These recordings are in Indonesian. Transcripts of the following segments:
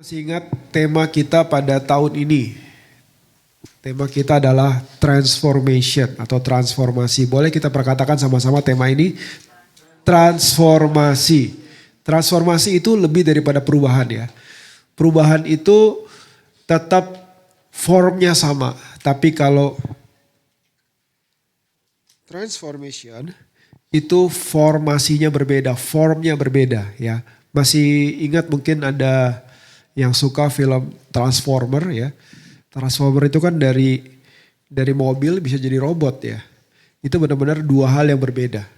Masih ingat tema kita pada tahun ini. Tema kita adalah transformation atau transformasi. Boleh kita perkatakan sama-sama tema ini? Transformasi. Transformasi itu lebih daripada perubahan ya. Perubahan itu tetap formnya sama. Tapi kalau transformation itu formasinya berbeda, formnya berbeda ya. Masih ingat mungkin ada yang suka film Transformer ya. Transformer itu kan dari mobil bisa jadi robot ya. Itu benar-benar dua hal yang berbeda.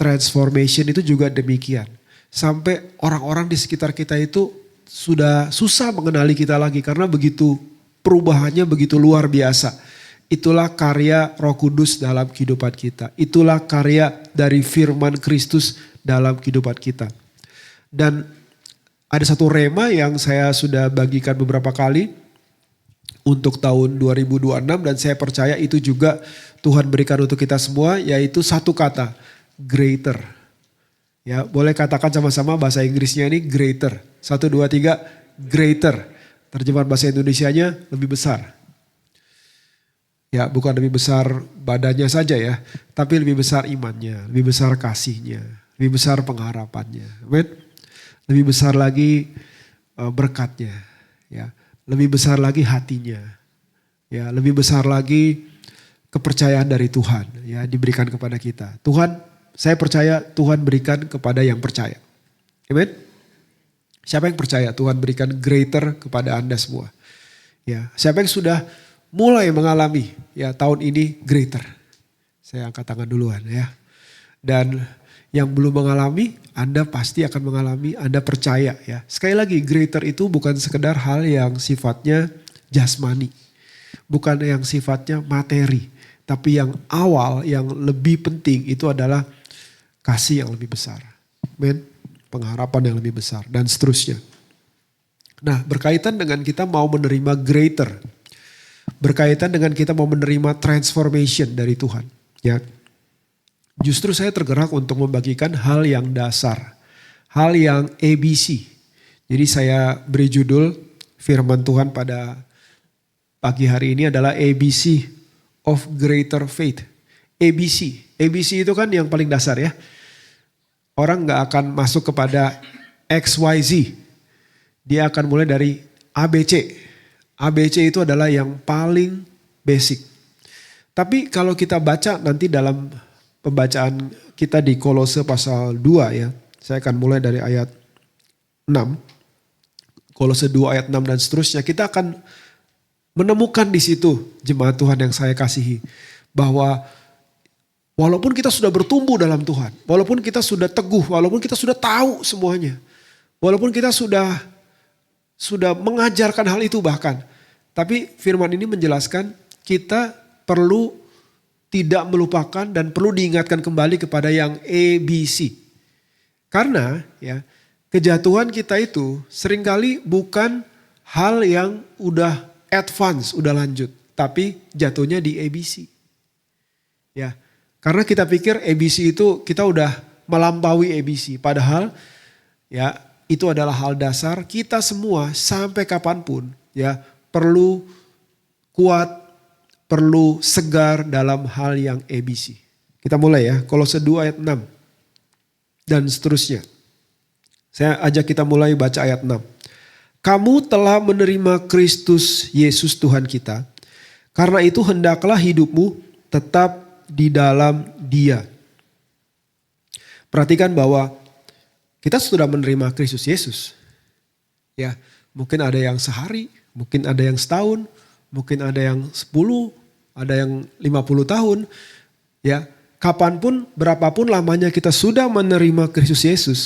Transformation itu juga demikian. Sampai orang-orang di sekitar kita itu sudah susah mengenali kita lagi karena begitu perubahannya begitu luar biasa. Itulah karya Roh Kudus dalam kehidupan kita. Itulah karya dari firman Kristus dalam kehidupan kita. Dan ada satu rema yang saya sudah bagikan beberapa kali untuk tahun 2026 dan saya percaya itu juga Tuhan berikan untuk kita semua, yaitu satu kata, greater. Ya, boleh katakan sama-sama bahasa Inggrisnya ini greater. 1, 2, 3, greater. Terjemahan bahasa Indonesianya lebih besar. Ya, bukan lebih besar badannya saja ya, tapi lebih besar imannya, lebih besar kasihnya, lebih besar pengharapannya. Amin. Lebih besar lagi berkatnya, ya. Lebih besar lagi hatinya, ya. Lebih besar lagi kepercayaan dari Tuhan, ya, diberikan kepada kita. Tuhan, saya percaya Tuhan berikan kepada yang percaya. Amin. Siapa yang percaya Tuhan berikan greater kepada Anda semua. Ya, siapa yang sudah mulai mengalami ya tahun ini greater. Saya angkat tangan duluan ya. Dan yang belum mengalami, Anda pasti akan mengalami, Anda percaya ya. Sekali lagi, greater itu bukan sekedar hal yang sifatnya jasmani. Bukan yang sifatnya materi. Tapi yang awal, yang lebih penting itu adalah kasih yang lebih besar. Amen. Pengharapan yang lebih besar dan seterusnya. Nah, berkaitan dengan kita mau menerima greater. Berkaitan dengan kita mau menerima transformation dari Tuhan. Ya. Justru saya tergerak untuk membagikan hal yang dasar. Hal yang ABC. Jadi saya beri judul firman Tuhan pada pagi hari ini adalah ABC of Greater Faith. ABC. ABC itu kan yang paling dasar ya. Orang gak akan masuk kepada XYZ. Dia akan mulai dari ABC. ABC itu adalah yang paling basic. Tapi kalau kita baca nanti dalam pembacaan kita di Kolose pasal 2 ya. Saya akan mulai dari ayat 6. Kolose 2 ayat 6 dan seterusnya. Kita akan menemukan di situ jemaat Tuhan yang saya kasihi. Bahwa walaupun kita sudah bertumbuh dalam Tuhan. Walaupun kita sudah teguh. Walaupun kita sudah tahu semuanya. Walaupun kita sudah mengajarkan hal itu bahkan. Tapi firman ini menjelaskan kita perlu tidak melupakan dan perlu diingatkan kembali kepada yang ABC. Karena ya kejatuhan kita itu seringkali bukan hal yang udah advance, udah lanjut. Tapi jatuhnya di ABC. Ya, karena kita pikir ABC itu kita udah melampaui ABC. Padahal ya itu adalah hal dasar kita semua sampai kapanpun ya perlu kuat, perlu segar dalam hal yang ABC. Kita mulai ya, Kolose 2 ayat 6 dan seterusnya. Saya ajak kita mulai baca ayat 6. Kamu telah menerima Kristus Yesus Tuhan kita, karena itu hendaklah hidupmu tetap di dalam Dia. Perhatikan bahwa kita sudah menerima Kristus Yesus. Ya, mungkin ada yang sehari, mungkin ada yang setahun, mungkin ada yang 10, ada yang 50 tahun. Ya, kapanpun, berapapun lamanya kita sudah menerima Kristus Yesus,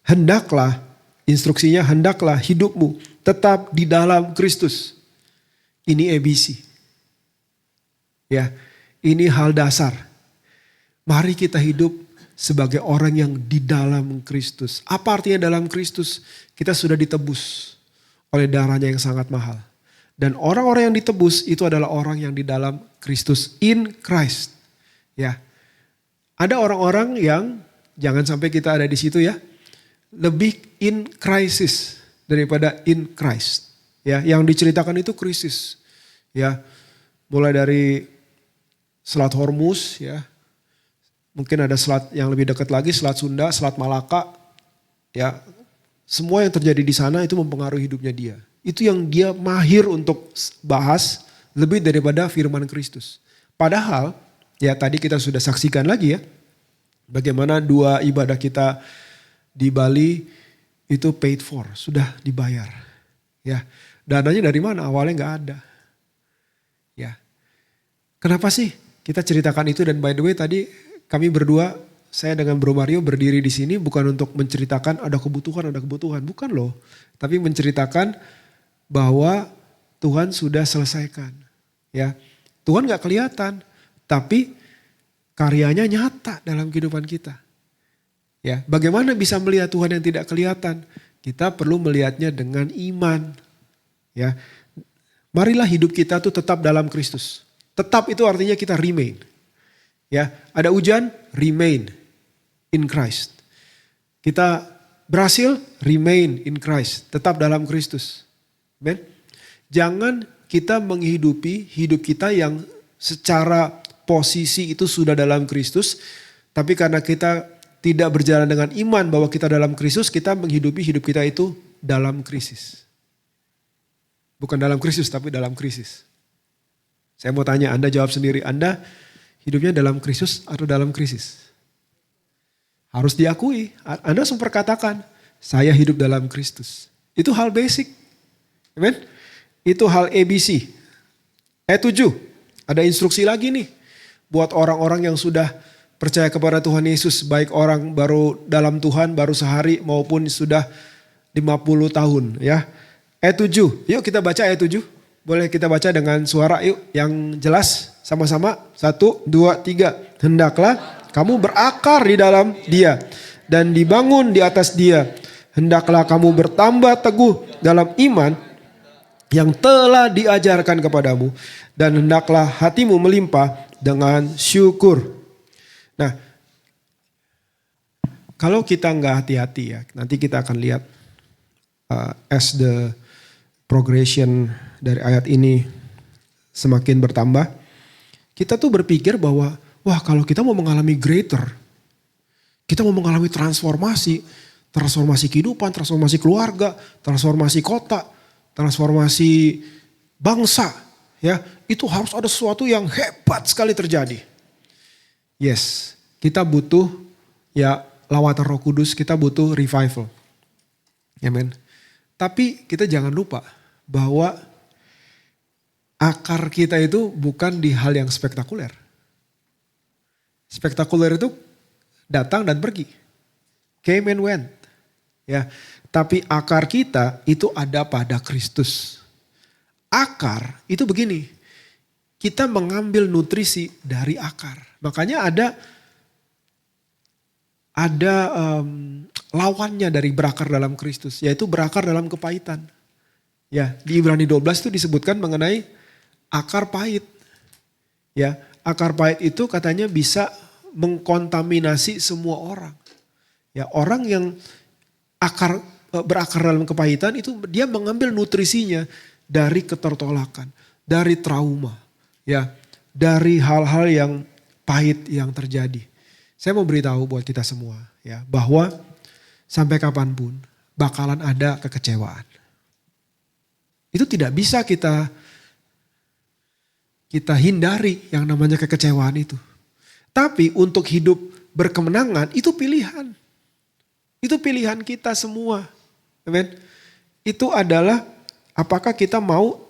hendaklah, instruksinya hendaklah hidupmu tetap di dalam Kristus. Ini ABC. Ya, ini hal dasar. Mari kita hidup sebagai orang yang di dalam Kristus. Apa artinya dalam Kristus? Kita sudah ditebus oleh darahnya yang sangat mahal. Dan orang-orang yang ditebus itu adalah orang yang di dalam Kristus, in Christ. Ya. Ada orang-orang yang jangan sampai kita ada di situ ya. Lebih in crisis. daripada in Christ. Ya, yang diceritakan itu krisis. Ya, mulai dari Selat Hormuz, ya, mungkin ada selat yang lebih dekat lagi, Selat Sunda, Selat Malaka, ya, semua yang terjadi di sana itu mempengaruhi hidupnya dia. Itu yang dia mahir untuk bahas lebih daripada firman Kristus. Padahal, ya tadi kita sudah saksikan lagi ya, bagaimana 2 ibadah kita di Bali itu paid for, sudah dibayar. Ya, dananya dari mana? Awalnya nggak ada. Ya, kenapa sih kita ceritakan itu? Dan by the way tadi kami berdua, saya dengan Bro Mario berdiri di sini bukan untuk menceritakan ada kebutuhan, bukan loh. Tapi menceritakan bahwa Tuhan sudah selesaikan. Ya, Tuhan nggak kelihatan, tapi karyanya nyata dalam kehidupan kita. Ya, bagaimana bisa melihat Tuhan yang tidak kelihatan? Kita perlu melihatnya dengan iman. Ya, marilah hidup kita tuh tetap dalam Kristus. Tetap itu artinya kita remain. Ya, ada hujan, remain in Christ. Kita berhasil, remain in Christ. Tetap dalam Kristus. Amen. Jangan kita menghidupi hidup kita yang secara posisi itu sudah dalam Kristus. Tapi karena kita tidak berjalan dengan iman bahwa kita dalam Kristus, kita menghidupi hidup kita itu dalam krisis. Bukan dalam krisis, tapi dalam krisis. Saya mau tanya, Anda jawab sendiri. Anda hidupnya dalam Kristus atau dalam krisis? Harus diakui. Anda sempat katakan, saya hidup dalam Kristus. Itu hal basic. Amen? Itu hal ABC. Ayat 7, ada instruksi lagi nih. Buat orang-orang yang sudah percaya kepada Tuhan Yesus, baik orang baru dalam Tuhan, baru sehari maupun sudah 50 tahun. Ya. Ayat 7, yuk kita baca ayat 7. Boleh kita baca dengan suara yuk yang jelas sama-sama. 1, 2, 3. Hendaklah kamu berakar di dalam Dia dan dibangun di atas Dia. Hendaklah kamu bertambah teguh dalam iman yang telah diajarkan kepadamu. Dan hendaklah hatimu melimpah dengan syukur. Nah, kalau kita nggak hati-hati ya, nanti kita akan lihat as the progression dari ayat ini semakin bertambah. Kita tuh berpikir bahwa, wah kalau kita mau mengalami greater, kita mau mengalami transformasi kehidupan, transformasi keluarga, transformasi kota, transformasi bangsa, ya itu harus ada sesuatu yang hebat sekali terjadi. Yes, kita butuh ya lawatan Roh Kudus, kita butuh revival. Amen. Tapi kita jangan lupa bahwa akar kita itu bukan di hal yang spektakuler. Spektakuler itu datang dan pergi. Came and went. Ya, tapi akar kita itu ada pada Kristus. Akar itu begini. Kita mengambil nutrisi dari akar. Makanya ada lawannya dari berakar dalam Kristus, yaitu berakar dalam kepahitan. Ya, di Ibrani 12 itu disebutkan mengenai akar pahit. Ya, akar pahit itu katanya bisa mengkontaminasi semua orang. Ya, orang yang berakar dalam kepahitan itu dia mengambil nutrisinya dari ketertolakan, dari trauma. Ya, dari hal-hal yang pahit yang terjadi. Saya mau beritahu buat kita semua ya, bahwa sampai kapanpun bakalan ada kekecewaan. Itu tidak bisa kita hindari yang namanya kekecewaan itu. Tapi untuk hidup berkemenangan itu pilihan. Itu pilihan kita semua. Amen. Itu adalah apakah kita mau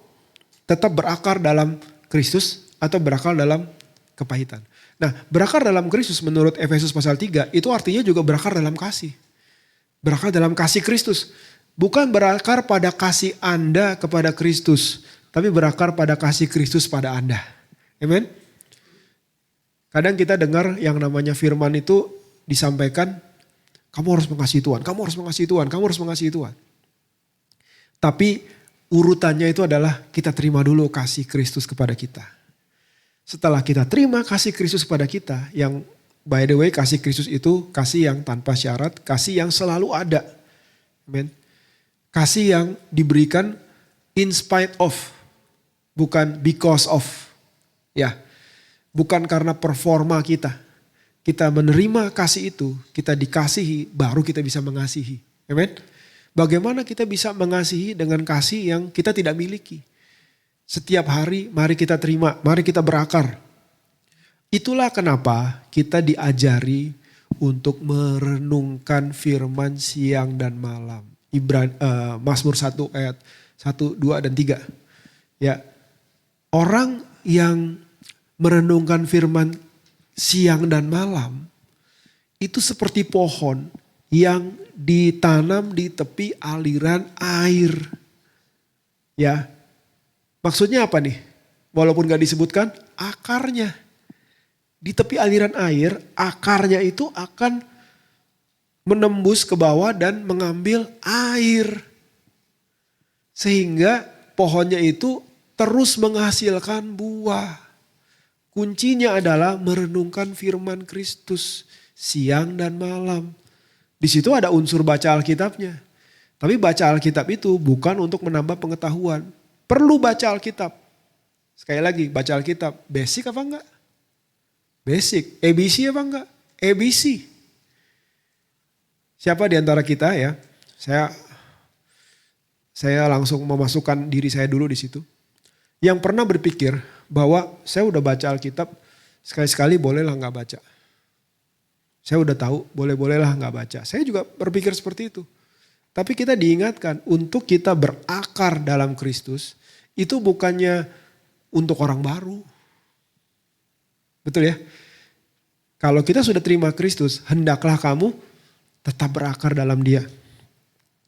tetap berakar dalam Kristus atau berakar dalam kepahitan. Nah, berakar dalam Kristus menurut Efesus pasal 3 itu artinya juga berakar dalam kasih. Berakar dalam kasih Kristus. Bukan berakar pada kasih Anda kepada Kristus, tapi berakar pada kasih Kristus pada Anda. Amen. Kadang kita dengar yang namanya firman itu disampaikan, kamu harus mengasihi Tuhan, kamu harus mengasihi Tuhan, kamu harus mengasihi Tuhan. Tapi urutannya itu adalah kita terima dulu kasih Kristus kepada kita. Setelah kita terima kasih Kristus kepada kita, yang by the way kasih Kristus itu kasih yang tanpa syarat, kasih yang selalu ada. Amen. Kasih yang diberikan in spite of, bukan because of. Ya, bukan karena performa kita. Kita menerima kasih itu, kita dikasihi, baru kita bisa mengasihi. Amen. Bagaimana kita bisa mengasihi dengan kasih yang kita tidak miliki? Setiap hari mari kita terima, mari kita berakar. Itulah kenapa kita diajari untuk merenungkan firman siang dan malam. Mazmur 1 ayat 1, 2, dan 3. Ya, orang yang merenungkan firman siang dan malam itu seperti pohon yang ditanam di tepi aliran air. Ya, maksudnya apa nih? Walaupun gak disebutkan, akarnya. Di tepi aliran air, akarnya itu akan menembus ke bawah dan mengambil air. Sehingga pohonnya itu terus menghasilkan buah. Kuncinya adalah merenungkan firman Kristus siang dan malam. Di situ ada unsur baca Alkitabnya. Tapi baca Alkitab itu bukan untuk menambah pengetahuan. Perlu baca Alkitab. Sekali lagi, baca Alkitab. Basic apa enggak? Basic. ABC apa enggak? ABC. Siapa di antara kita ya? Saya langsung memasukkan diri saya dulu di situ. Yang pernah berpikir bahwa saya udah baca Alkitab, sekali-sekali bolehlah gak baca. Saya udah tahu, boleh-bolehlah gak baca. Saya juga berpikir seperti itu. Tapi kita diingatkan untuk kita berakar dalam Kristus, itu bukannya untuk orang baru. Betul ya? Kalau kita sudah terima Kristus, hendaklah kamu tetap berakar dalam Dia.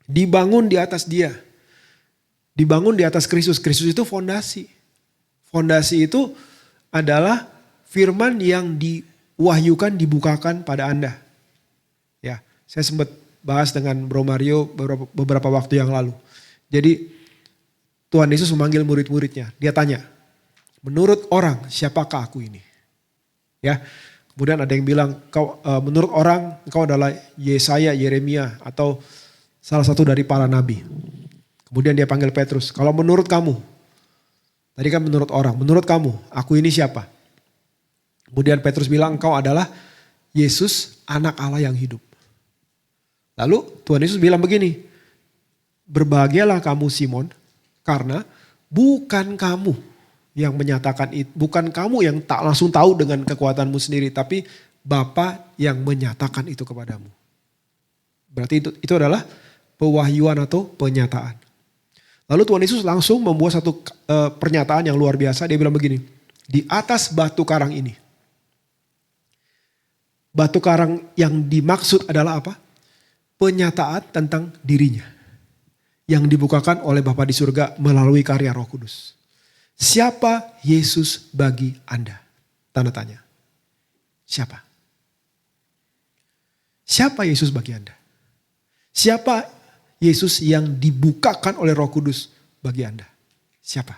Dibangun di atas Dia. Dibangun di atas Kristus. Kristus itu fondasi. Fondasi itu adalah firman yang diwahyukan, dibukakan pada Anda. Ya, saya sempat bahas dengan Bro Mario beberapa waktu yang lalu. Jadi Tuhan Yesus memanggil murid-muridnya. Dia tanya, menurut orang siapakah aku ini? Ya, kemudian ada yang bilang, menurut orang engkau adalah Yesaya, Yeremia, atau salah satu dari para nabi. Kemudian dia panggil Petrus, kalau menurut kamu, tadi kan menurut orang, menurut kamu, aku ini siapa? Kemudian Petrus bilang, engkau adalah Yesus, anak Allah yang hidup. Lalu Tuhan Yesus bilang begini, berbahagialah kamu Simon, karena bukan kamu yang menyatakan itu, bukan kamu yang tak langsung tahu dengan kekuatanmu sendiri, tapi Bapa yang menyatakan itu kepadamu. Berarti itu adalah pewahyuan atau penyataan. Lalu Tuhan Yesus langsung membuat satu pernyataan yang luar biasa. Dia bilang begini, di atas batu karang ini. Batu karang yang dimaksud adalah apa? Penyataan tentang dirinya. Yang dibukakan oleh Bapa di surga melalui karya Roh Kudus. Siapa Yesus bagi Anda? Tanda tanya. Siapa? Siapa Yesus bagi Anda? Siapa Yesus yang dibukakan oleh Roh Kudus bagi Anda? Siapa?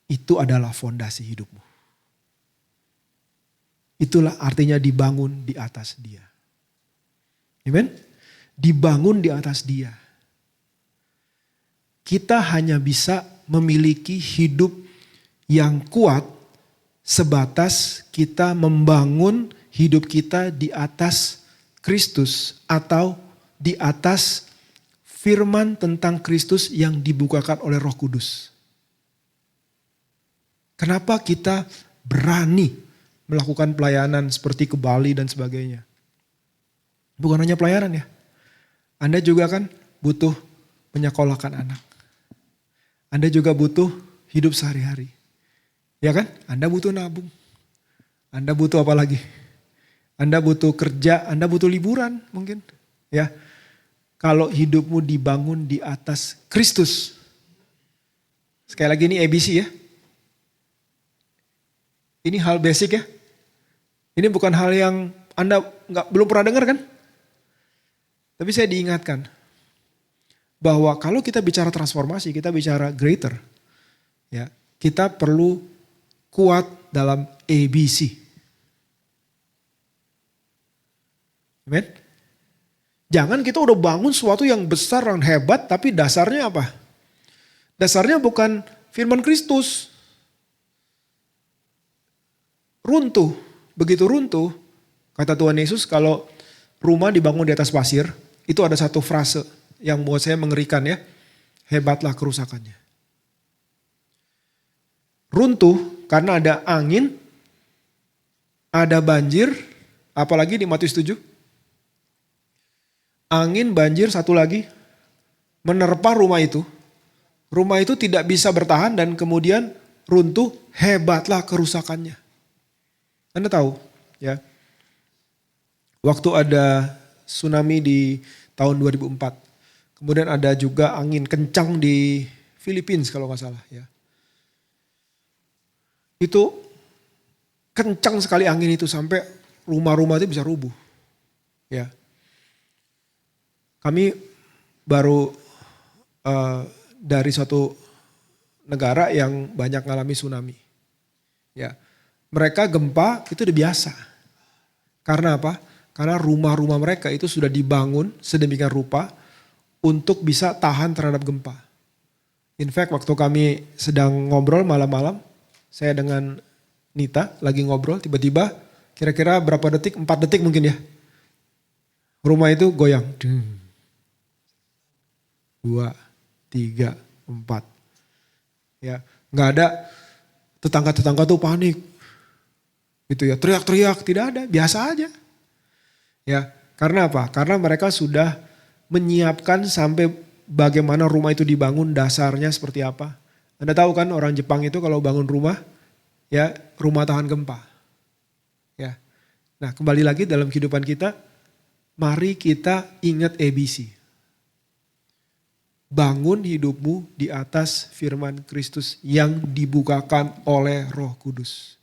Itu adalah fondasi hidupmu. Itulah artinya dibangun di atas Dia. Amen? Dibangun di atas Dia. Kita hanya bisa memiliki hidup yang kuat sebatas kita membangun hidup kita di atas Kristus atau di atas firman tentang Kristus yang dibukakan oleh Roh Kudus. Kenapa kita berani melakukan pelayanan seperti ke Bali dan sebagainya? Bukan hanya pelayanan ya. Anda juga kan butuh menyekolahkan anak. Anda juga butuh hidup sehari-hari. Ya kan? Anda butuh nabung. Anda butuh apa lagi? Anda butuh kerja, Anda butuh liburan mungkin. Ya. Kalau hidupmu dibangun di atas Kristus. Sekali lagi ini ABC ya. Ini hal basic ya. Ini bukan hal yang Anda belum pernah dengar kan? Tapi saya diingatkan bahwa kalau kita bicara transformasi, kita bicara greater. Ya, kita perlu kuat dalam ABC. Amen. Jangan kita udah bangun sesuatu yang besar, yang hebat, tapi dasarnya apa? Dasarnya bukan firman Kristus. Runtuh. Begitu runtuh, kata Tuhan Yesus, kalau rumah dibangun di atas pasir, itu ada satu frase yang buat saya mengerikan ya. Hebatlah kerusakannya. Runtuh karena ada angin, ada banjir, apalagi di Matius 7. Angin, banjir, satu lagi, menerpa rumah itu. Rumah itu tidak bisa bertahan dan kemudian runtuh, hebatlah kerusakannya. Anda tahu ya, waktu ada tsunami di tahun 2004, kemudian ada juga angin kencang di Filipina kalau nggak salah ya. Itu kencang sekali angin itu sampai rumah-rumah itu bisa rubuh. Ya. Kami baru dari suatu negara yang banyak ngalami tsunami. Ya. Mereka gempa itu udah biasa. Karena apa? Karena rumah-rumah mereka itu sudah dibangun sedemikian rupa untuk bisa tahan terhadap gempa. In fact waktu kami sedang ngobrol malam-malam, saya dengan Nita lagi ngobrol, tiba-tiba kira-kira berapa detik, 4 detik mungkin ya. Rumah itu goyang. 2, 3, 4. Ya, nggak ada tetangga-tetangga tuh panik. Gitu ya, teriak-teriak, tidak ada, biasa aja. Ya, karena apa? Karena mereka sudah menyiapkan sampai bagaimana rumah itu dibangun, dasarnya seperti apa. Anda tahu kan orang Jepang itu kalau bangun rumah, ya rumah tahan gempa. Ya. Nah, kembali lagi dalam kehidupan kita, mari kita ingat ABC. Bangun hidupmu di atas firman Kristus yang dibukakan oleh Roh Kudus.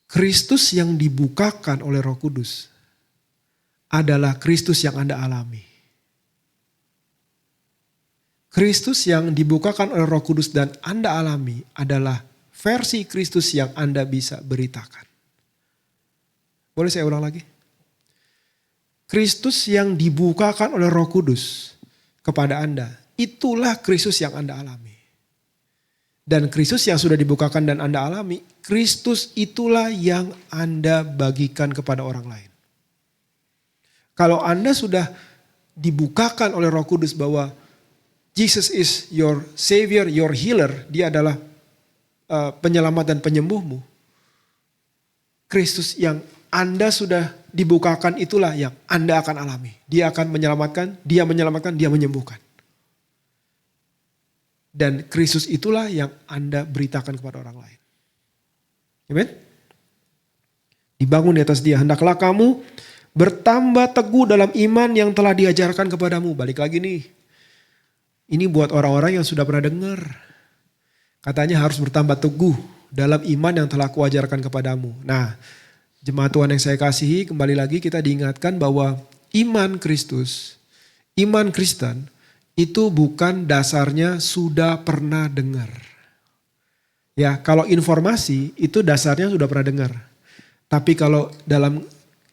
Kristus yang dibukakan oleh Roh Kudus adalah Kristus yang Anda alami. Kristus yang dibukakan oleh Roh Kudus dan Anda alami adalah versi Kristus yang Anda bisa beritakan. Boleh saya ulang lagi? Kristus yang dibukakan oleh Roh Kudus kepada Anda, itulah Kristus yang Anda alami. Dan Kristus yang sudah dibukakan dan Anda alami, Kristus itulah yang Anda bagikan kepada orang lain. Kalau Anda sudah dibukakan oleh Roh Kudus bahwa Jesus is your Savior, your healer, dia adalah penyelamat dan penyembuhmu. Kristus yang Anda sudah dibukakan itulah yang Anda akan alami. Dia akan menyelamatkan, dia menyembuhkan. Dan Kristus itulah yang Anda beritakan kepada orang lain. Amen? Dibangun di atas dia. Hendaklah kamu bertambah teguh dalam iman yang telah diajarkan kepadamu. Balik lagi nih. Ini buat orang-orang yang sudah pernah dengar. Katanya harus bertambah teguh dalam iman yang telah kuajarkan kepadamu. Nah, jemaat Tuhan yang saya kasihi, kembali lagi kita diingatkan bahwa iman Kristus, iman Kristen, itu bukan dasarnya sudah pernah dengar. Ya, kalau informasi itu dasarnya sudah pernah dengar. Tapi kalau dalam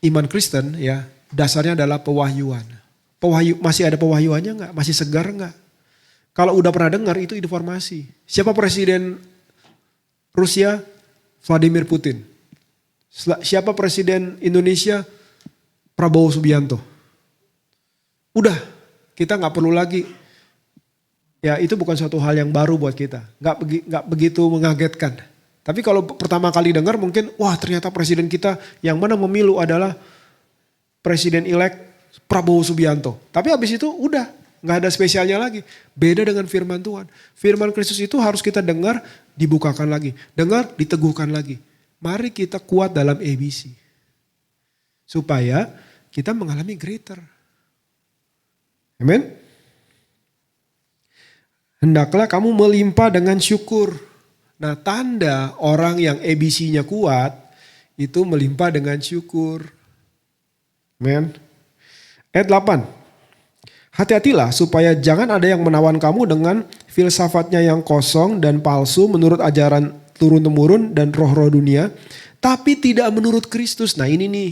iman Kristen ya, dasarnya adalah pewahyuan. Masih ada pewahyuannya enggak? Masih segar enggak? Kalau udah pernah dengar itu informasi. Siapa presiden Rusia? Vladimir Putin. Siapa presiden Indonesia? Prabowo Subianto. Udah, kita nggak perlu lagi. Ya itu bukan suatu hal yang baru buat kita. Nggak begitu mengagetkan. Tapi kalau pertama kali dengar mungkin, wah ternyata presiden kita yang mana memilu adalah presiden elect Prabowo Subianto. Tapi habis itu udah, nggak ada spesialnya lagi. Beda dengan firman Tuhan. Firman Kristus itu harus kita dengar, dibukakan lagi. Dengar, diteguhkan lagi. Mari kita kuat dalam ABC. Supaya kita mengalami greater. Amen. Hendaklah kamu melimpah dengan syukur. Nah tanda orang yang ABC-nya kuat itu melimpah dengan syukur. Amen. Ayat 8. Hati-hatilah supaya jangan ada yang menawan kamu dengan filsafatnya yang kosong dan palsu menurut ajaran turun-temurun dan roh-roh dunia. tapi tidak menurut Kristus. Nah ini nih,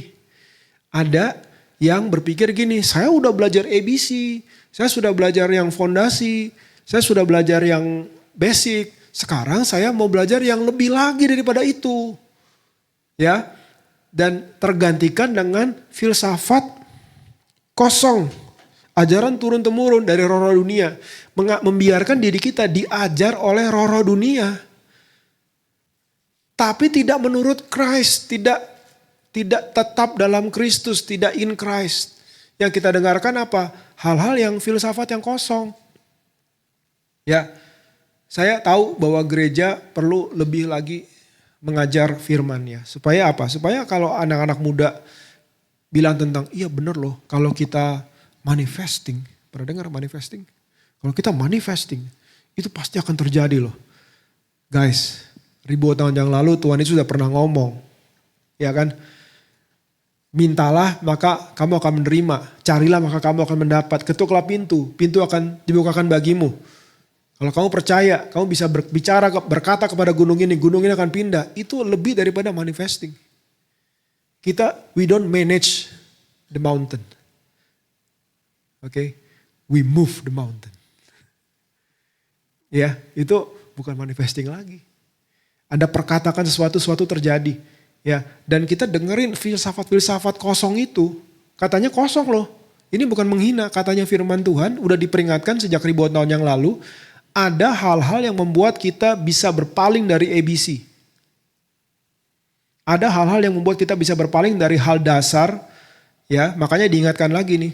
ada yang berpikir gini, saya udah belajar ABC, saya sudah belajar yang fondasi, saya sudah belajar yang basic, sekarang saya mau belajar yang lebih lagi daripada itu. Ya, dan tergantikan dengan filsafat kosong. Ajaran turun-temurun dari roh-roh dunia. Membiarkan diri kita diajar oleh roh-roh dunia. Tapi tidak menurut Christ. Tidak tetap dalam Kristus. Tidak in Christ. Yang kita dengarkan apa? Hal-hal yang filsafat yang kosong. Ya, saya tahu bahwa gereja perlu lebih lagi mengajar firman-Nya. Supaya apa? Supaya kalau anak-anak muda bilang tentang, iya bener loh kalau kita manifesting. Pernah dengar manifesting? Kalau kita manifesting, itu pasti akan terjadi loh. Guys, ribuan tahun yang lalu Tuhan Yesus sudah pernah ngomong. Ya kan? Mintalah maka kamu akan menerima. Carilah maka kamu akan mendapat. Ketuklah pintu, pintu akan dibukakan bagimu. Kalau kamu percaya, kamu bisa berkata kepada gunung ini akan pindah. Itu lebih daripada manifesting. We don't manage the mountain. Okay? We move the mountain. Ya, itu bukan manifesting lagi. Anda perkatakan sesuatu terjadi. Ya, dan kita dengerin filsafat-filsafat kosong itu. Katanya kosong loh. Ini bukan menghina, katanya firman Tuhan. Udah diperingatkan sejak ribuan tahun yang lalu. Ada hal-hal yang membuat kita bisa berpaling dari ABC. Ada hal-hal yang membuat kita bisa berpaling dari hal dasar. Ya, makanya diingatkan lagi nih.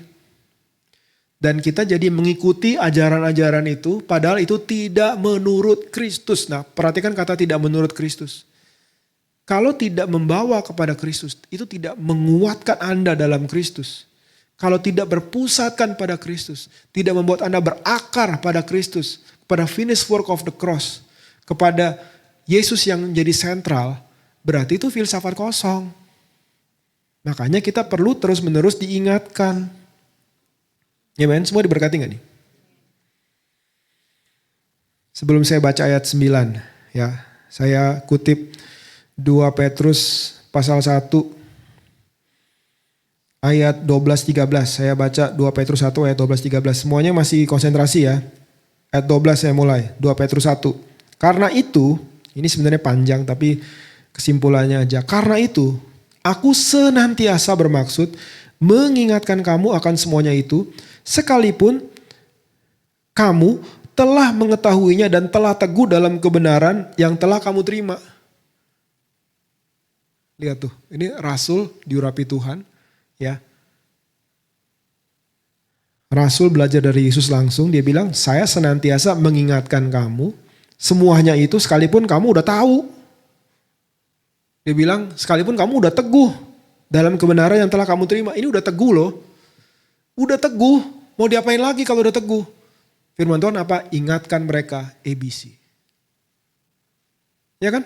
Dan kita jadi mengikuti ajaran-ajaran itu, padahal itu tidak menurut Kristus. Nah, perhatikan kata tidak menurut Kristus. Kalau tidak membawa kepada Kristus, itu tidak menguatkan Anda dalam Kristus. Kalau tidak berpusatkan pada Kristus, tidak membuat Anda berakar pada Kristus, pada finished work of the cross, kepada Yesus yang menjadi sentral, berarti itu filsafat kosong. Makanya kita perlu terus-menerus diingatkan. Ya men, semua diberkati gak nih? Sebelum saya baca ayat 9, ya, saya kutip 2 Petrus pasal 1 ayat 12-13. Saya baca 2 Petrus 1 ayat 12-13. Semuanya masih konsentrasi ya. Ayat 12 saya mulai. 2 Petrus 1. Karena itu, ini sebenarnya panjang tapi kesimpulannya aja. Karena itu, aku senantiasa bermaksud mengingatkan kamu akan semuanya itu. Sekalipun kamu telah mengetahuinya dan telah teguh dalam kebenaran yang telah kamu terima. Lihat tuh, ini rasul diurapi Tuhan. Ya, Rasul belajar dari Yesus langsung, dia bilang, saya senantiasa mengingatkan kamu, semuanya itu sekalipun kamu udah tahu. Dia bilang, sekalipun kamu udah teguh dalam kebenaran yang telah kamu terima. Ini udah teguh loh. Udah teguh, mau diapain lagi kalau udah teguh? Firman Tuhan apa? Ingatkan mereka ABC. Ya kan?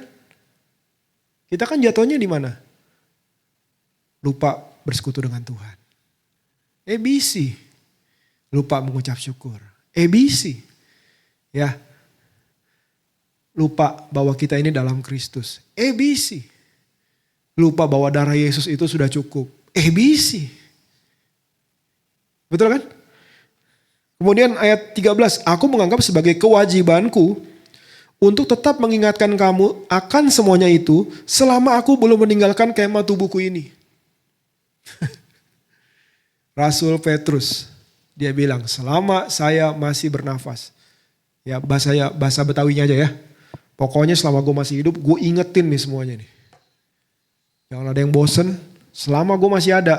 Kita kan jatuhnya di mana? Lupa bersekutu dengan Tuhan. ABC. Lupa mengucap syukur. ABC. Ya. Lupa bahwa kita ini dalam Kristus. ABC. Lupa bahwa darah Yesus itu sudah cukup. ABC. Betul kan? Kemudian ayat 13. Aku menganggap sebagai kewajibanku untuk tetap mengingatkan kamu akan semuanya itu selama aku belum meninggalkan kemah tubuhku ini. Rasul Petrus, dia bilang selama saya masih bernafas, ya bahasa Betawinya aja ya, pokoknya selama gue masih hidup gue ingetin nih semuanya nih. Jangan ada yang bosen, selama gue masih ada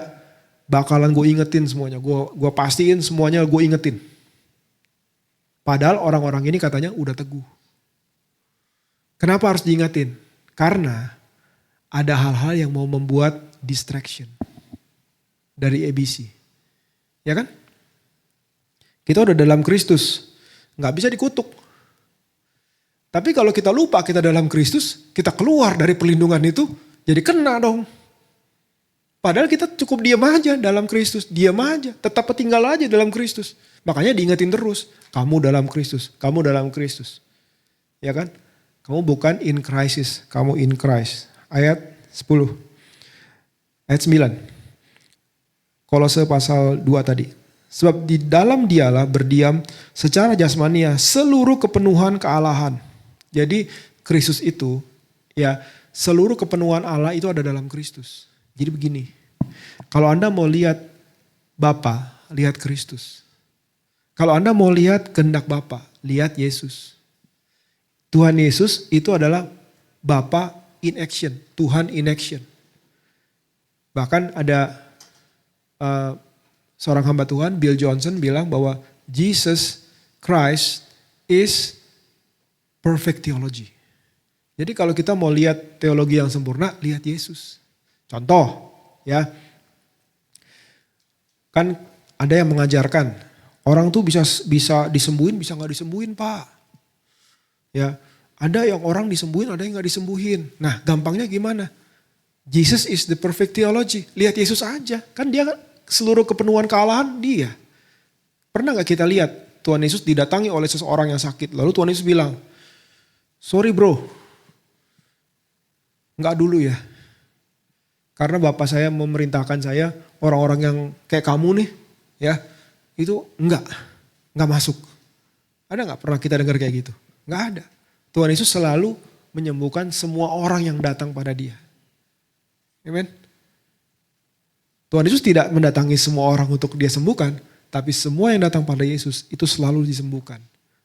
bakalan gue ingetin semuanya, gue pastiin semuanya gue ingetin. Padahal orang-orang ini katanya udah teguh. Kenapa harus diingetin? Karena ada hal-hal yang mau membuat distraction dari ABC. Ya kan? Kita udah dalam Kristus. Gak bisa dikutuk. Tapi kalau kita lupa kita dalam Kristus, kita keluar dari perlindungan itu, jadi kena dong. Padahal kita cukup diam aja dalam Kristus. Diam aja, tetap tinggal aja dalam Kristus. Makanya diingetin terus, kamu dalam Kristus, kamu dalam Kristus. Ya kan? Kamu bukan in crisis, kamu in Christ. Ayat 10. Ayat 9. Kolose pasal 2 tadi. Sebab di dalam dialah berdiam secara jasmania seluruh kepenuhan kealahan. Jadi Kristus itu, ya seluruh kepenuhan Allah itu ada dalam Kristus. Jadi begini, kalau Anda mau lihat Bapa, lihat Kristus. Kalau Anda mau lihat kehendak Bapa, lihat Yesus. Tuhan Yesus itu adalah Bapa in action, Tuhan in action. Bahkan ada seorang hamba Tuhan, Bill Johnson bilang bahwa Jesus Christ is perfect theology. Jadi kalau kita mau lihat teologi yang sempurna, lihat Yesus. Contoh, ya, kan ada yang mengajarkan orang tuh bisa disembuhin, bisa nggak disembuhin, Pak. Ya, ada yang orang disembuhin, ada yang nggak disembuhin. Nah, gampangnya gimana? Jesus is the perfect theology. Lihat Yesus aja, kan dia seluruh kepenuhan kealahan dia. Pernah nggak kita lihat Tuhan Yesus didatangi oleh seseorang yang sakit, lalu Tuhan Yesus bilang, sorry bro, nggak dulu ya. Karena Bapak saya memerintahkan saya, orang-orang yang kayak kamu nih, ya, itu enggak masuk. Ada nggak pernah kita dengar kayak gitu? Nggak ada. Tuhan Yesus selalu menyembuhkan semua orang yang datang pada dia. Amen. Tuhan Yesus tidak mendatangi semua orang untuk dia sembuhkan, tapi semua yang datang pada Yesus itu selalu disembuhkan.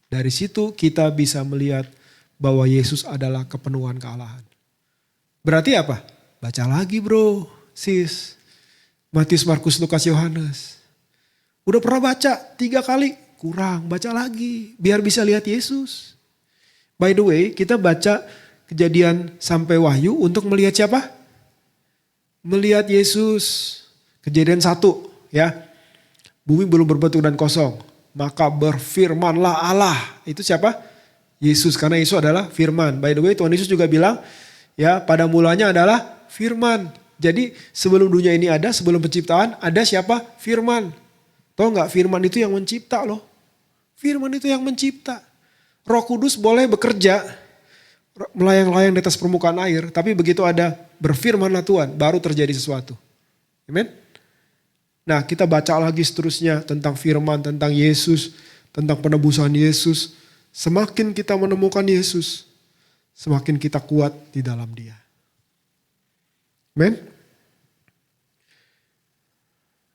Dari situ kita bisa melihat bahwa Yesus adalah kepenuhan kealahan. Berarti apa? Baca lagi bro, sis. Matius, Markus, Lukas, Yohanes. Udah pernah baca 3 kali, kurang, baca lagi. Biar bisa lihat Yesus. By the way, kita baca Kejadian sampai Wahyu untuk melihat siapa? Melihat Yesus. Kejadian 1, ya. Bumi belum berbentuk dan kosong. Maka berfirmanlah Allah. Itu siapa? Yesus, karena Yesus adalah firman. By the way, Tuhan Yesus juga bilang, ya, pada mulanya adalah firman. Jadi sebelum dunia ini ada, sebelum penciptaan, ada siapa? Firman. Tahu nggak, firman itu yang mencipta loh. Firman itu yang mencipta. Roh Kudus boleh bekerja, melayang-layang di atas permukaan air, tapi begitu ada berfirmanlah Tuhan, baru terjadi sesuatu. Amen. Nah, kita baca lagi seterusnya tentang firman, tentang Yesus, tentang penebusan Yesus. Semakin kita menemukan Yesus, semakin kita kuat di dalam Dia. Amen.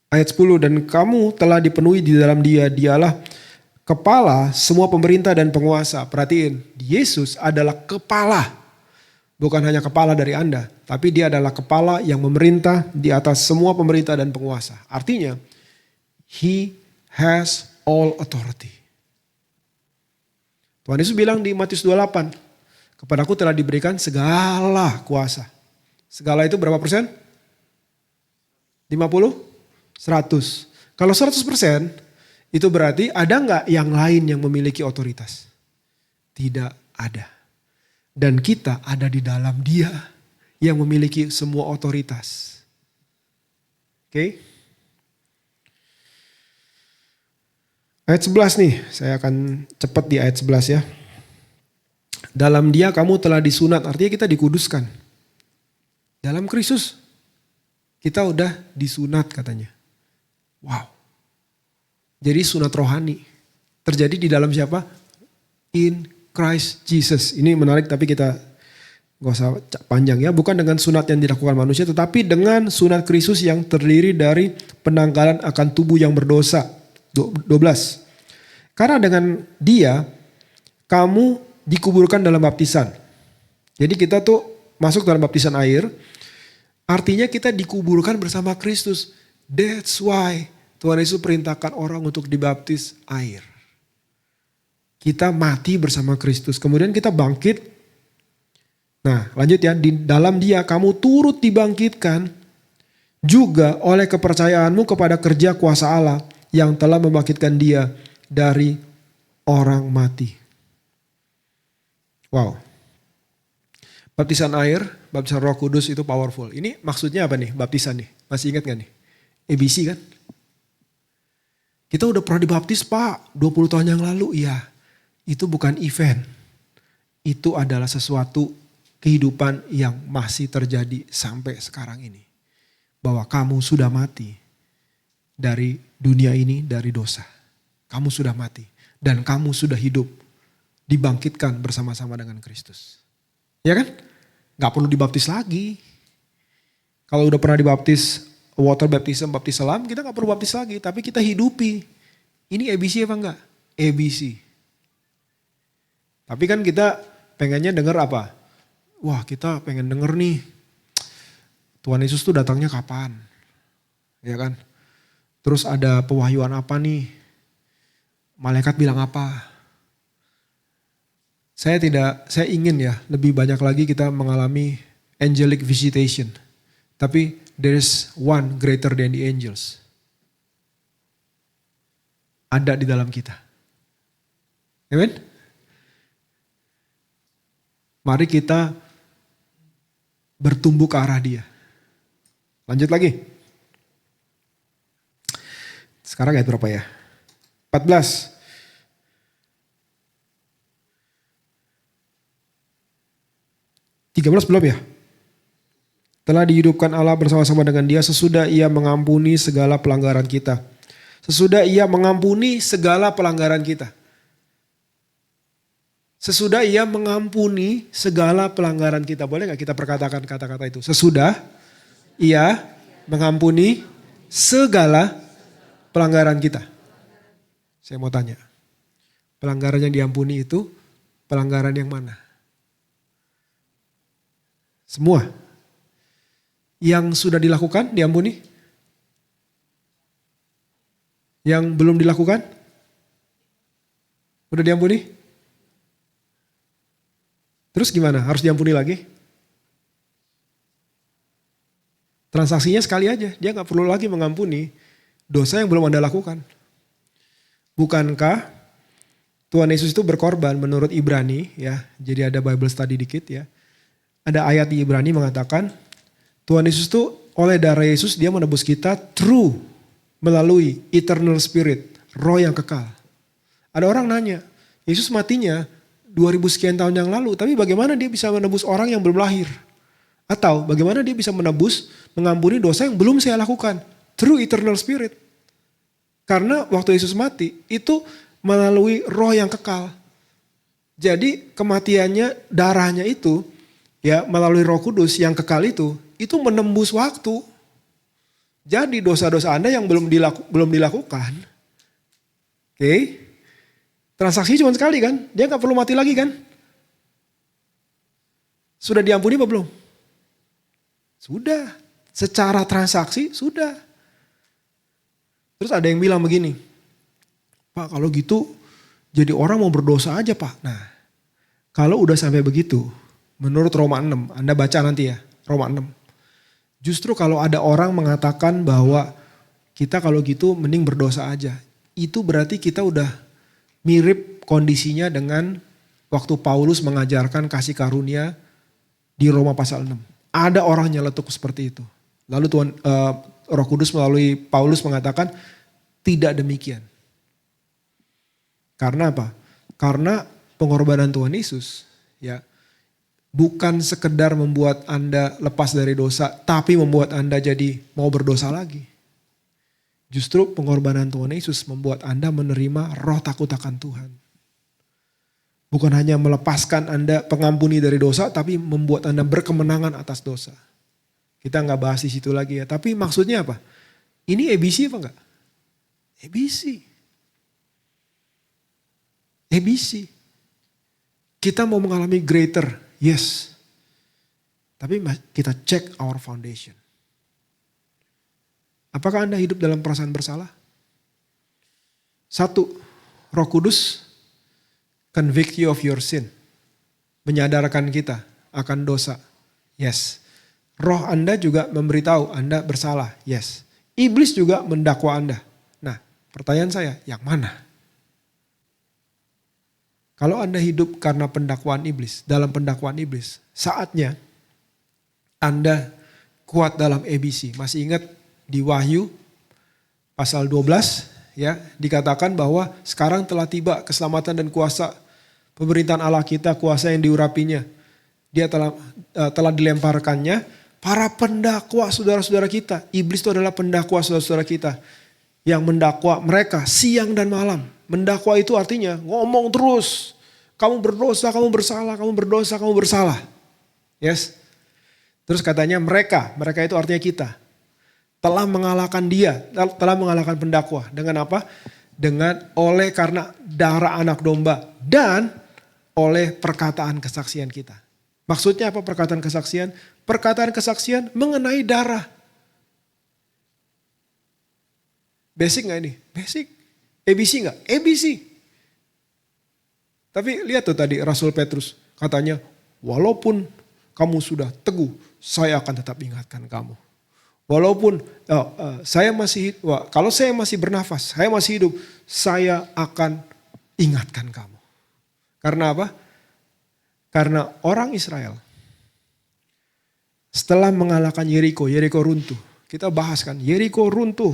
Ayat 10, dan kamu telah dipenuhi di dalam Dia, Dialah kepala semua pemerintah dan penguasa. Perhatiin, Yesus adalah kepala. Bukan hanya kepala dari Anda, tapi dia adalah kepala yang memerintah di atas semua pemerintah dan penguasa. Artinya, He has all authority. Tuhan Yesus bilang di Matius 28, kepadaku telah diberikan segala kuasa. Segala itu berapa persen? 50? 100. Kalau 100%, itu berarti ada nggak yang lain yang memiliki otoritas? Tidak ada. Dan kita ada di dalam Dia yang memiliki semua otoritas. Oke. Ayat 11 nih, saya akan cepat di ayat 11 ya. Dalam Dia kamu telah disunat, artinya kita dikuduskan. Dalam Kristus kita udah disunat katanya. Wow. Jadi sunat rohani. Terjadi di dalam siapa? In Christ Jesus. Ini menarik tapi kita gak usah panjang ya. Bukan dengan sunat yang dilakukan manusia, tetapi dengan sunat Kristus yang terdiri dari penanggalan akan tubuh yang berdosa. 12. Karena dengan Dia kamu dikuburkan dalam baptisan. Jadi kita tuh masuk dalam baptisan air. Artinya kita dikuburkan bersama Kristus. That's why Tuhan Yesus perintahkan orang untuk dibaptis air. Kita mati bersama Kristus. Kemudian kita bangkit. Nah lanjut ya. Di dalam Dia kamu turut dibangkitkan juga oleh kepercayaanmu kepada kerja kuasa Allah yang telah membangkitkan Dia dari orang mati. Wow. Baptisan air, baptisan Roh Kudus itu powerful. Ini maksudnya apa nih baptisan nih? Masih ingat gak nih? ABC kan? Kita udah pernah dibaptis Pak 20 tahun yang lalu. Iya. Itu bukan event. Itu adalah sesuatu kehidupan yang masih terjadi sampai sekarang ini. Bahwa kamu sudah mati dari dunia ini, dari dosa. Kamu sudah mati dan kamu sudah hidup, dibangkitkan bersama-sama dengan Kristus. Ya kan? Gak perlu dibaptis lagi. Kalau udah pernah dibaptis, water baptism, baptis selam, kita gak perlu baptis lagi. Tapi kita hidupi. Ini ABC apa enggak? ABC. Tapi kan kita pengennya denger apa? Wah, kita pengen denger nih, Tuhan Yesus tuh datangnya kapan? Ya kan? Terus ada pewahyuan apa nih? Malaikat bilang apa? Saya ingin ya lebih banyak lagi kita mengalami angelic visitation. Tapi there is one greater than the angels. Ada di dalam kita. Amen? Mari kita bertumbuh ke arah Dia. Lanjut lagi. Sekarang ayat berapa ya? 14. Belum ya? Telah dihidupkan Allah bersama-sama dengan Dia sesudah Ia mengampuni segala pelanggaran kita. Sesudah Ia mengampuni segala pelanggaran kita. Sesudah Ia mengampuni segala pelanggaran kita. Boleh gak kita perkatakan kata-kata itu? Sesudah Ia mengampuni segala pelanggaran kita. Saya mau tanya. Pelanggaran yang diampuni itu pelanggaran yang mana? Semua. Yang sudah dilakukan diampuni? Yang belum dilakukan? Udah diampuni? Terus gimana? Harus diampuni lagi? Transaksinya sekali aja, dia gak perlu lagi mengampuni dosa yang belum Anda lakukan. Bukankah Tuhan Yesus itu berkorban menurut Ibrani ya, jadi ada Bible study dikit ya. Ada ayat di Ibrani mengatakan Tuhan Yesus itu oleh darah Yesus dia menebus kita through melalui eternal spirit, roh yang kekal. Ada orang nanya, Yesus matinya 2000 sekian tahun yang lalu, tapi bagaimana dia bisa menebus orang yang belum lahir? Atau bagaimana dia bisa menebus, mengampuni dosa yang belum saya lakukan? Through eternal spirit. Karena waktu Yesus mati, itu melalui roh yang kekal. Jadi kematiannya, darahnya itu, ya melalui Roh Kudus yang kekal itu menembus waktu. Jadi dosa-dosa Anda yang belum dilakukan, oke, transaksi cuma sekali kan, dia gak perlu mati lagi kan? Sudah diampuni apa belum? Sudah, secara transaksi sudah. Terus ada yang bilang begini, Pak kalau gitu jadi orang mau berdosa aja Pak. Nah kalau udah sampai begitu, menurut Roma 6, Anda baca nanti ya, Roma 6. Justru kalau ada orang mengatakan bahwa kita kalau gitu mending berdosa aja. Itu berarti kita udah mirip kondisinya dengan waktu Paulus mengajarkan kasih karunia di Roma pasal 6. Ada orang nyeletuk seperti itu. Lalu Roh Kudus melalui Paulus mengatakan tidak demikian. Karena apa? Karena pengorbanan Tuhan Yesus ya bukan sekedar membuat Anda lepas dari dosa, tapi membuat Anda jadi mau berdosa lagi. Justru pengorbanan Tuhan Yesus membuat Anda menerima roh takut akan Tuhan. Bukan hanya melepaskan Anda pengampuni dari dosa, tapi membuat Anda berkemenangan atas dosa. Kita nggak bahas di situ lagi ya. Tapi maksudnya apa? Ini ABC apa enggak? ABC. ABC. Kita mau mengalami greater, yes. Tapi kita check our foundation. Apakah Anda hidup dalam perasaan bersalah? 1, Roh Kudus convict you of your sin. Menyadarkan kita akan dosa. Yes. Roh Anda juga memberitahu Anda bersalah. Yes. Iblis juga mendakwa Anda. Nah, pertanyaan saya, yang mana? Kalau Anda hidup karena pendakwaan iblis, dalam pendakwaan iblis, saatnya Anda kuat dalam ABC. Masih ingat di Wahyu pasal 12 ya, dikatakan bahwa sekarang telah tiba keselamatan dan kuasa pemerintahan Allah kita, kuasa yang diurapinya. dia telah dilemparkannya para pendakwa saudara-saudara kita. Iblis itu adalah pendakwa saudara-saudara kita. Yang mendakwa mereka siang dan malam. Mendakwa itu artinya ngomong terus. Kamu berdosa, kamu bersalah, kamu berdosa, kamu bersalah. Yes. Terus katanya mereka itu artinya kita. Telah mengalahkan dia, telah mengalahkan pendakwa. Dengan apa? Oleh karena darah anak domba dan oleh perkataan kesaksian kita. Maksudnya apa perkataan kesaksian? Perkataan kesaksian mengenai darah. Basic gak ini? Basic. ABC gak? ABC. Tapi lihat tuh tadi Rasul Petrus katanya, walaupun kamu sudah teguh, saya akan tetap ingatkan kamu. Walaupun kalau saya masih bernafas, saya masih hidup, saya akan ingatkan kamu. Karena apa? Karena orang Israel setelah mengalahkan Yeriko runtuh. Kita bahas kan, Yeriko runtuh.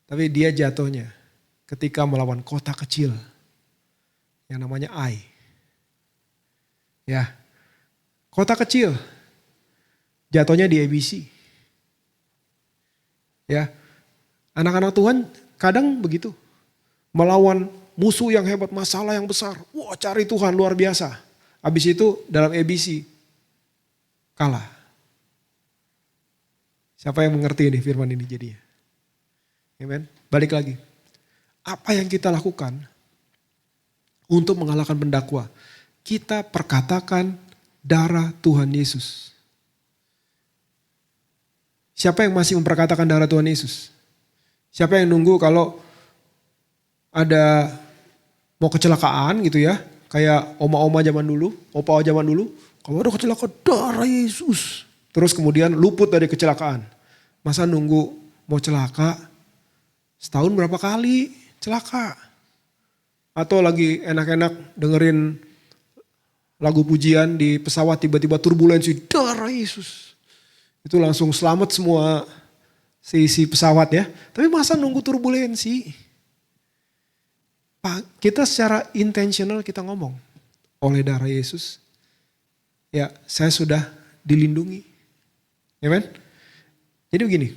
Tapi dia jatuhnya ketika melawan kota kecil yang namanya Ai. Ya, kota kecil jatuhnya di ABC. Ya, anak-anak Tuhan kadang begitu. Melawan musuh yang hebat, masalah yang besar. Wah, cari Tuhan luar biasa. Habis itu dalam ABC kalah. Siapa yang mengerti ini firman ini jadinya? Amen. Balik lagi. Apa yang kita lakukan untuk mengalahkan pendakwa? Kita perkatakan darah Tuhan Yesus. Siapa yang masih memperkatakan darah Tuhan Yesus? Siapa yang nunggu kalau ada mau kecelakaan gitu ya. Kayak oma-oma zaman dulu, opa zaman dulu. Kalau ada kecelakaan darah Yesus. Terus kemudian luput dari kecelakaan. Masa nunggu mau celaka? Setahun berapa kali celaka? Atau lagi enak-enak dengerin lagu pujian di pesawat tiba-tiba turbulensi darah Yesus. Itu langsung selamat semua si pesawat ya. Tapi masa nunggu turbulensi? Kita secara intentional kita ngomong oleh darah Yesus. Ya saya sudah dilindungi. Amen. Jadi begini.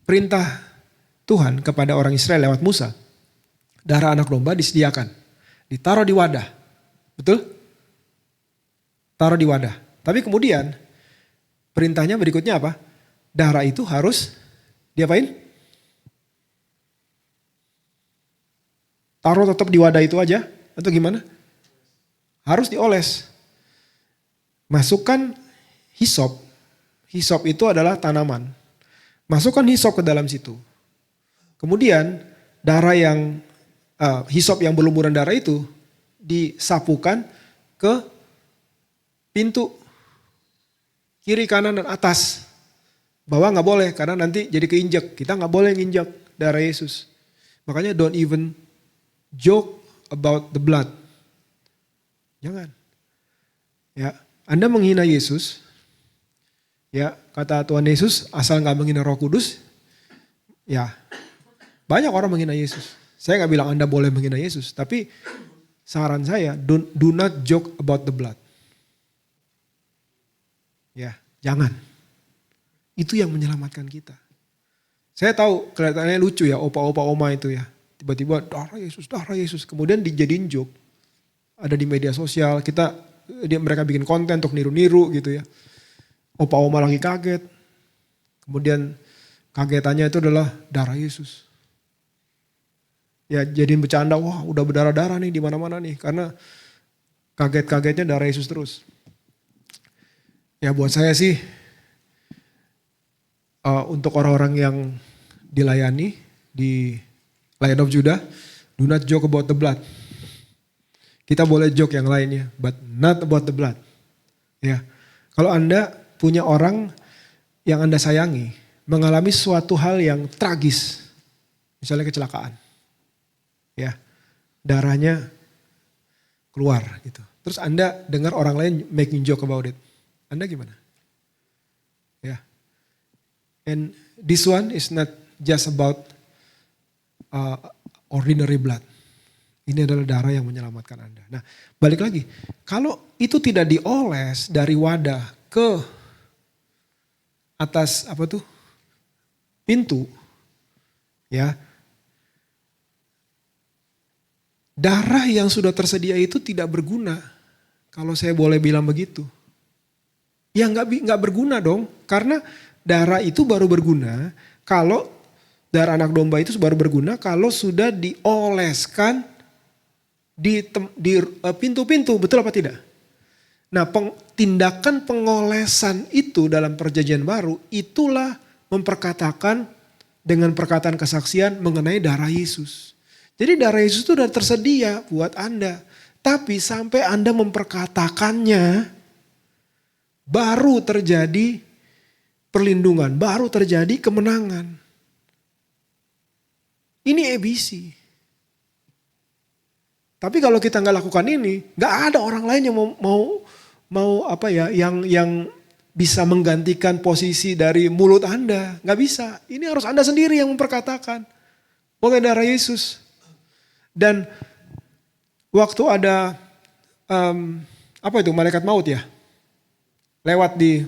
Perintah Tuhan kepada orang Israel lewat Musa. Darah anak domba disediakan. Ditaruh di wadah. Betul? Taruh di wadah. Tapi kemudian perintahnya berikutnya apa? Darah itu harus diapain? Taruh tetap di wadah itu aja? Atau gimana? Harus dioles. Masukkan hisop. Hisop itu adalah tanaman. Masukkan hisop ke dalam situ. Kemudian darah yang hisop yang berlumuran darah itu disapukan ke pintu kiri, kanan, dan atas. Bawah nggak boleh karena nanti jadi keinjak. Kita nggak boleh nginjak darah Yesus. Makanya don't even joke about the blood. Jangan. Ya, Anda menghina Yesus. Ya, kata Tuhan Yesus asal nggak menghina Roh Kudus. Ya. Banyak orang menghina Yesus. Saya gak bilang Anda boleh menghina Yesus. Tapi saran saya, do not joke about the blood. Ya, jangan. Itu yang menyelamatkan kita. Saya tahu kelihatannya lucu ya, opa-opa oma itu ya. Tiba-tiba darah Yesus. Kemudian dijadiin joke. Ada di media sosial, mereka bikin konten untuk niru-niru gitu ya. Opa oma lagi kaget. Kemudian kagetannya itu adalah darah Yesus. Ya jadiin bercanda, wah udah berdarah-darah nih di mana-mana nih. Karena kaget-kagetnya darah Yesus terus. Ya buat saya sih, untuk orang-orang yang dilayani di Lion of Judah, do not joke about the blood. Kita boleh joke yang lainnya, but not about the blood. Ya, kalau Anda punya orang yang Anda sayangi, mengalami suatu hal yang tragis, misalnya kecelakaan. Ya, darahnya keluar gitu. Terus Anda dengar orang lain making joke about it. Anda gimana? Ya. And this one is not just about ordinary blood. Ini adalah darah yang menyelamatkan Anda. Nah, balik lagi. Kalau itu tidak dioles dari wadah ke atas pintu, ya. Darah yang sudah tersedia itu tidak berguna. Kalau saya boleh bilang begitu. Ya nggak berguna dong. Karena darah itu baru berguna kalau darah anak domba itu baru berguna kalau sudah dioleskan di pintu-pintu, betul apa tidak? Nah, tindakan pengolesan itu dalam perjanjian baru itulah memperkatakan dengan perkataan kesaksian mengenai darah Yesus. Jadi darah Yesus itu sudah tersedia buat Anda. Tapi sampai Anda memperkatakannya, baru terjadi perlindungan, baru terjadi kemenangan. Ini ABC. Tapi kalau kita nggak lakukan ini, nggak ada orang lain yang yang bisa menggantikan posisi dari mulut Anda. Nggak bisa. Ini harus Anda sendiri yang memperkatakan oleh darah Yesus. Dan waktu ada malaikat maut ya, lewat di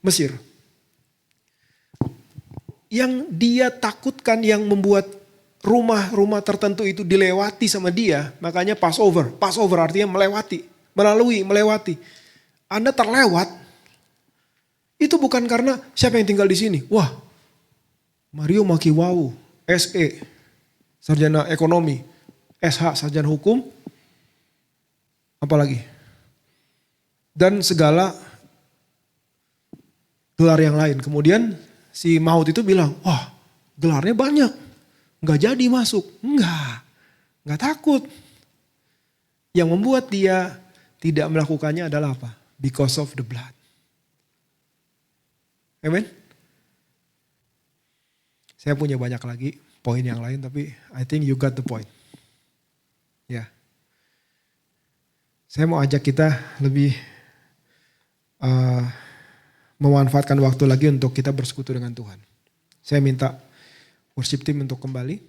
Mesir. Yang dia takutkan, yang membuat rumah-rumah tertentu itu dilewati sama dia, makanya Passover. Passover artinya melewati. Anda terlewat, itu bukan karena siapa yang tinggal di sini. Wah, Mario Makiwau, SE, sarjana ekonomi, SH, sarjana hukum, apalagi. Dan segala gelar yang lain. Kemudian si maut itu bilang, wah gelarnya banyak. Nggak jadi masuk. Nggak takut. Yang membuat dia tidak melakukannya adalah apa? Because of the blood. Amen? Saya punya banyak lagi poin yang lain, tapi I think you got the point. Ya. Saya mau ajak kita lebih memanfaatkan waktu lagi untuk kita bersekutu dengan Tuhan. Saya minta worship team untuk kembali.